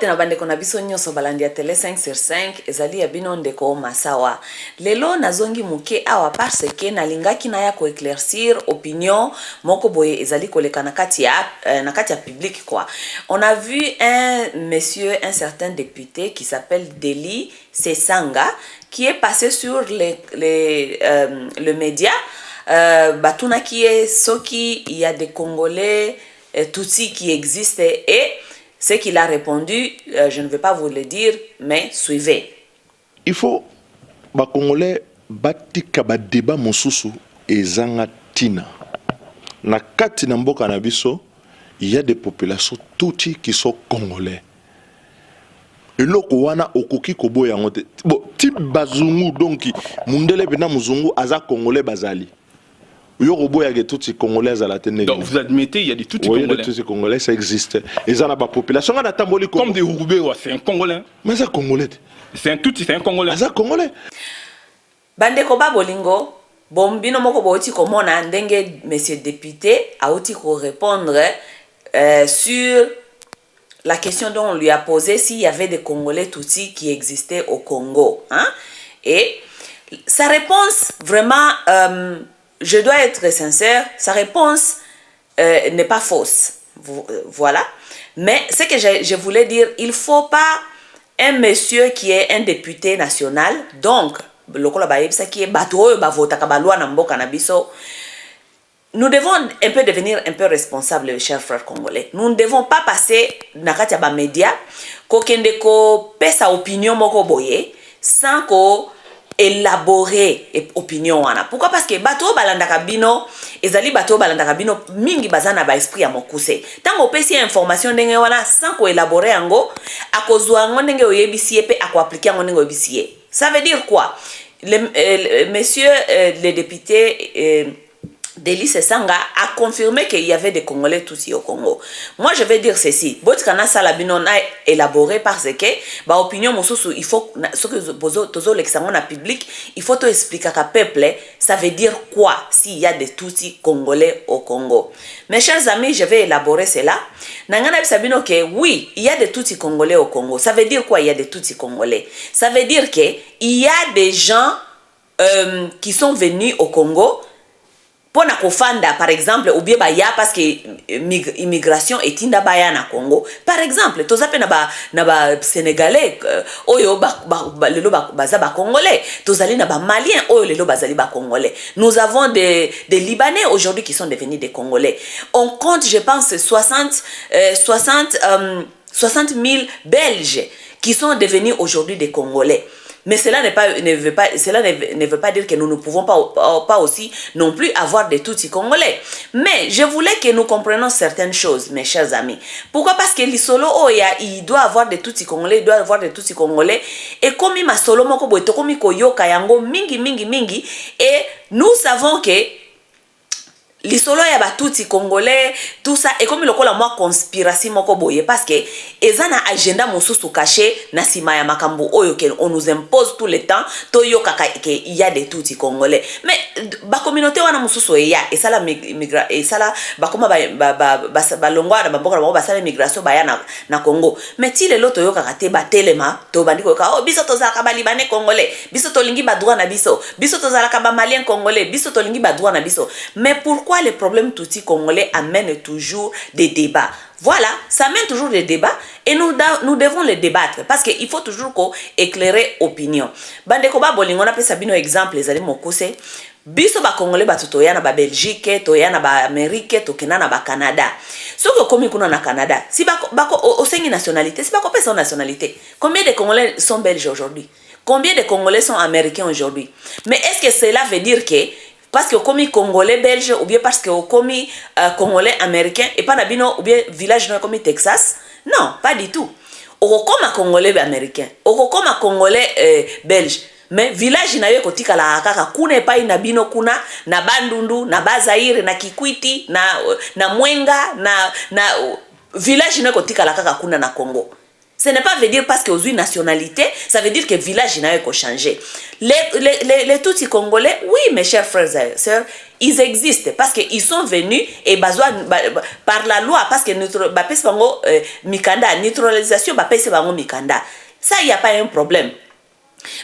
na bandeko na biso nyonso balandi ya tele 5/5 ezali ya bino ndeko masawa. Lelo nazongi muke awa parce que nalingaki na ya ko éclaircir opinion moko boye ezali koleka na kati ya public quoi. On a vu un certain député qui s'appelle Deli Sesanga qui est passé sur le média batuna qui est Soki, il y a des Congolais Tutsi qui existent et ce qu'il a répondu, je ne vais pas vous le dire, mais suivez. Il faut que les Congolais batika ba débat mosusu ezanga tina. Na kati na mboka na biso, il y a des populations tuti qui sont congolais. Eloko wana okoki koboya ngote. Bon, type bazungu donc mundele bena muzungu aza congolais bazali. Donc vous admettez il y a des tutsi congolais. Oui, des tutsi congolais, ça existe. Et ça n'a pas population. Comme des Roubaix, c'est un congolais. Mais c'est un congolais. C'est un tutsi, c'est un congolais. C'est un congolais. Bandeko babolingo, bombino moko boti komona ndenge monsieur député a outi ko répondre sur la question dont on lui a posé s'il y avait des Congolais tutsi qui existaient au Congo. Hein? Et sa réponse vraiment je dois être sincère, sa réponse n'est pas fausse. Voilà. Mais ce que je voulais dire, il ne faut pas un monsieur qui est un député national, donc, qui est nous devons un peu devenir un peu responsables, chers frères congolais. Nous ne devons pas passer dans les médias, ko pesa opinion moko boye, sans ko élaborer opinion wana. Pourquoi? Parce que bato balandaka bino ezali bato balandaka bino mingi bazana ba esprit ya mokuse. Tango pesi information ndenge wana sans ko élaborer yango akozwa ngo ndenge oyebisi pe ako appliquer ngo ndenge oyebisi. Ça veut dire quoi? Monsieur le député Deli Sesanga a confirmé qu'il y avait des Congolais tous au Congo. Moi, je vais dire ceci. Botkana Salabino a élaboré parce que, bah, opinion, il faut, ce que tozo l'examen na public, il faut te expliquer à peuple, ça veut dire quoi s'il y a des Tutsis Congolais au Congo. Mes chers amis, je vais élaborer cela. Nangana Sabino que oui, il y a des Tutsis Congolais au Congo. Ça veut dire quoi, il y a des Tutsis Congolais? Ça veut dire que il y a des gens qui sont venus au Congo pour na kofanda par exemple ou bien baya parce que immigration est inda baya na Congo par exemple tozape na ba sénégalais oyo lelo baza ba congolais tozali na ba maliens oyo lelo bazali ba congolais. Nous avons des libanais aujourd'hui qui sont devenus des congolais. On compte je pense 60 000 belges qui sont devenus aujourd'hui des congolais. Mais cela ne veut pas dire que nous ne pouvons pas aussi non plus avoir des Tutsis congolais. Mais je voulais que nous comprenions certaines choses, mes chers amis. Pourquoi? Parce que l'isolo il doit avoir des Tutsis congolais, il doit avoir des Tutsis congolais. Et comme il m'a solo moko boito comme il koyoka yango mingi et nous savons que l'isolo ya ba Tutsi congolais tout ça et comme lokola moi conspiration moko boye parce que ezana agenda mosusu caché na sima ya makambo oyo que on nous impose tout le temps to yokaka que il y a des Tutsi congolais mais ba communauté wana mosusu ya et ça la et ça la ba koma ba longwa na baboka ba sala migration ba ya na Congo mais ti lelo to yokaka te ba telema to bandiko ka oh biso to zaka ba libanais congolais biso to lingi ba droit na biso to zaka ba malien congolais biso to lingi ba droit na biso. Mais pourquoi les problèmes Tutsi congolais amènent toujours des débats? Voilà, ça amène toujours des débats et nous devons les débattre parce qu'il faut toujours éclairer opinion. Bandeko ba bolingo na pesa bino exemple les ali mokuse biso ba congolais ba toya na ba Belgique toya na ba Amérique tokena na ba Canada. Soko komi kuna na Canada si bako osengi nationalité si bako pesa nationalité. Combien de Congolais sont belges aujourd'hui? Combien de Congolais sont américains aujourd'hui? Mais est-ce que cela veut dire que parce que comme congolais belge ou bien parce que comme congolais américain et pas nabino ou bien village comme Texas? Non, pas du tout. Ou comme congolais américain, ou comme congolais belge. Mais village na yo kotika la kaka kuna pa inabino kuna na Bandundu na Bazaire na Kikwiti na Mwenga na village na kotika la kaka kuna na Congo. Ce n'est pas veut dire parce que vous avez une nationalité, ça veut dire que le village n'a pas changé. Les Tutsis congolais, oui, mes chers frères et sœurs, ils existent parce qu'ils sont venus et par la loi, parce que notre mikanda, neutralisation, mikanda. Ça, il n'y a pas un problème.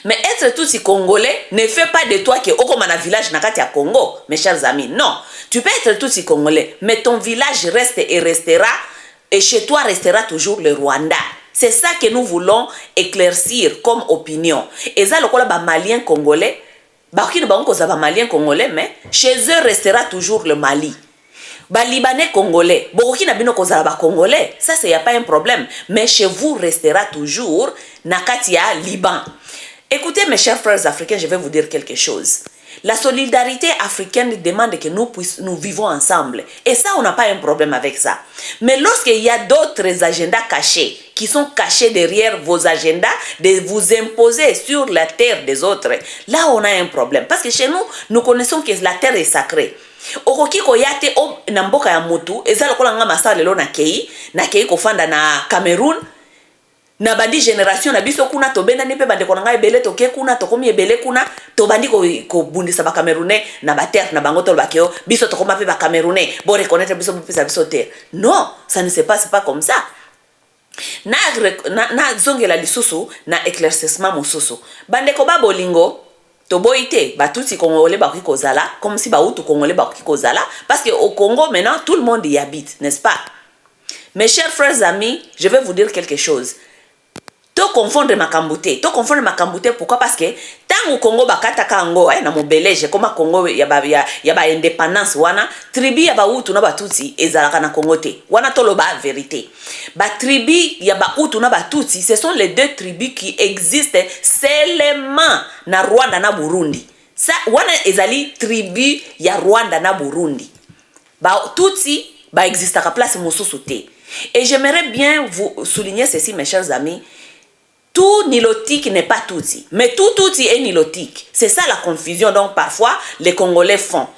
Mais être Tutsi congolais ne fait pas de toi que Okomana village nakati ya Congo, mes chers amis. Non, tu peux être Tutsi congolais, mais ton village reste et restera, et chez toi restera toujours le Rwanda. C'est ça que nous voulons éclaircir comme opinion. Et ça, le malien congolais, malien congolais, mais chez eux restera toujours le Mali. Libanais congolais, congolais, ça c'est y a pas un problème, mais chez vous restera toujours Nakatia Liban. Écoutez mes chers frères africains, je vais vous dire quelque chose. La solidarité africaine demande que nous vivons ensemble. Et ça, on n'a pas un problème avec ça. Mais lorsqu'il y a d'autres agendas cachés, qui sont cachés derrière vos agendas, de vous imposer sur la terre des autres, là, on a un problème. Parce que chez nous, nous connaissons que la terre est sacrée. Okoki koyate o namboka ya mutu, eza lokola nga masala lelo na kei kofanda na Cameroun, na bandi génération na biso kuna tobenda ni pe bande konanga ebele toke kuna tokomi ebele kuna to bandi ko bundisa ba Camerounais na ba terre na bango to ba keo biso tokoma pe ba Camerounais bo reconnaître biso terre. Non, ça ne se passe pas comme ça. Na zongela lisusu na éclaircissement mosusu. Bande ko ba bolingo to boité ba Tutsi congolais ba kozala comme si ba Hutu congolais ba kozala parce que au Congo maintenant tout le monde y habite, n'est-ce pas? Mes chers frères amis, je vais vous dire quelque chose. To confondre makambute, pourquoi? Parce que tant au Congo bakata kango na mobeleje comme Congo ya ba indépendance wana tribu ya ba Hutu na ba Tutsi ezalaka na Congo te. Wana toloba vérité. Ba tribu ya ba Hutu na ba Tutsi, ce sont les deux tribus qui existent seulement na Rwanda na Burundi. Ça wana ezali tribu ya Rwanda na Burundi. Ba Tutsi ba existaka place mosusu te. Et j'aimerais bien vous souligner ceci mes chers amis. Tout nilotique n'est pas Tutsi, mais tout Tutsi est nilotique. C'est ça la confusion donc parfois les Congolais font.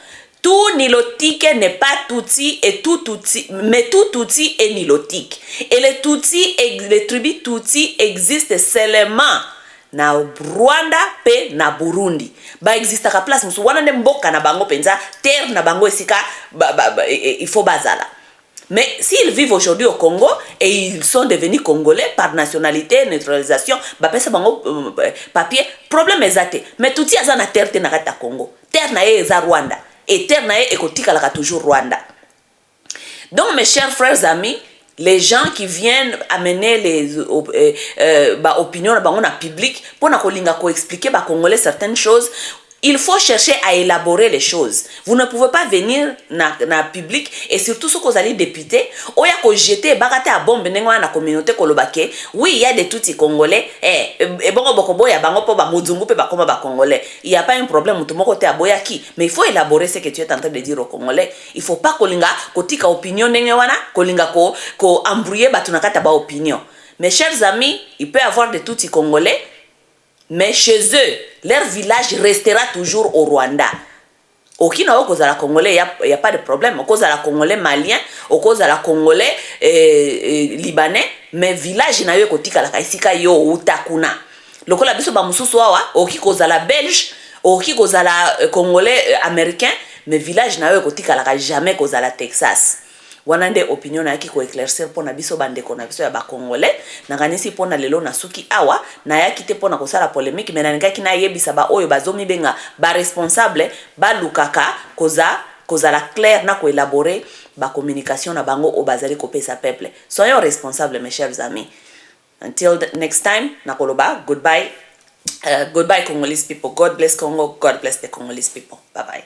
Tout nilotique n'est pas Tutsi et tout Tutsi, mais tout Tutsi est nilotique. Et les tribus Tutsi existent seulement na Rwanda pe na Burundi. Ba existe ka place musu wana mboka na bango penza terre na bango esika il faut bazala. Mais s'ils vivent aujourd'hui au Congo et ils sont devenus congolais par nationalité, naturalisation, papier, problème est. Mais tout ça est terre na Congo. Terre na est Rwanda. Et terre na est écotique à toujours Rwanda. Donc mes chers frères amis, les gens qui viennent amener les opinions dans le public pour expliquer aux Congolais certaines choses, il faut chercher à élaborer les choses. Vous ne pouvez pas venir dans le public et surtout ce que vous allez députer, ou y a que jeter bagate à bombe dans la communauté kolobake. Oui, il y a des Tutsis congolais et bon bokobo ya bango po ba muzungu pe ba koma ba congolais. Il y a pas un problème tout monde côté aboyaki, mais il faut élaborer ce que tu es en train de dire aux Congolais. Il faut pas kolinga kotika opinion ndenge wana, kolinga ko embrouiller batunakata ba opinion. Mes chers amis, il peut y avoir des Tutsis congolais, mais chez eux, leur village restera toujours au Rwanda. Au Kina, au cause de la Congolais, il n'y a pas de problème. Au cause de la Congolais malien, au cause de la Congolais libanais, mais village n'a eu kotika la kaisika yo utakuna. Le kola biso ba mususu awa, au qui cause de la Belge, au qui cause de la Congolais américain, mais village n'a eu kotika la jamais cause de la Texas. Wanande opinion na yaki ko éclaircir pona biso bande kona biso ya ba congolais na kanisi pona lelo na suki awa na yaki te pona kosala polémique mais na ngaki na yebisa ba oyo bazomi benga ba responsable ba lukaka koza la clair na ko élaborer ba communication na bango o bazali ko pesa peuple. Soyons responsables mes chers amis. Until next time nakoloba goodbye. Goodbye Congolese people. God bless Congo. God bless the Congolese people. Bye bye.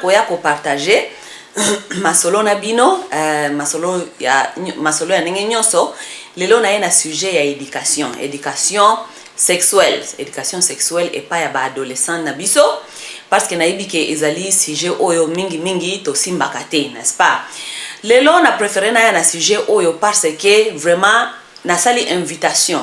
Koya ko partager masolo na bino masolo ya ndenge nyonso lelo na un sujet ya éducation sexuelle et pas ya ba adolescent na biso parce que na yebi ke ezali sujet oyo mingi to simbaka te, n'est-ce pas? Lelo na préféré na sujet oyo parce que vraiment na sali invitation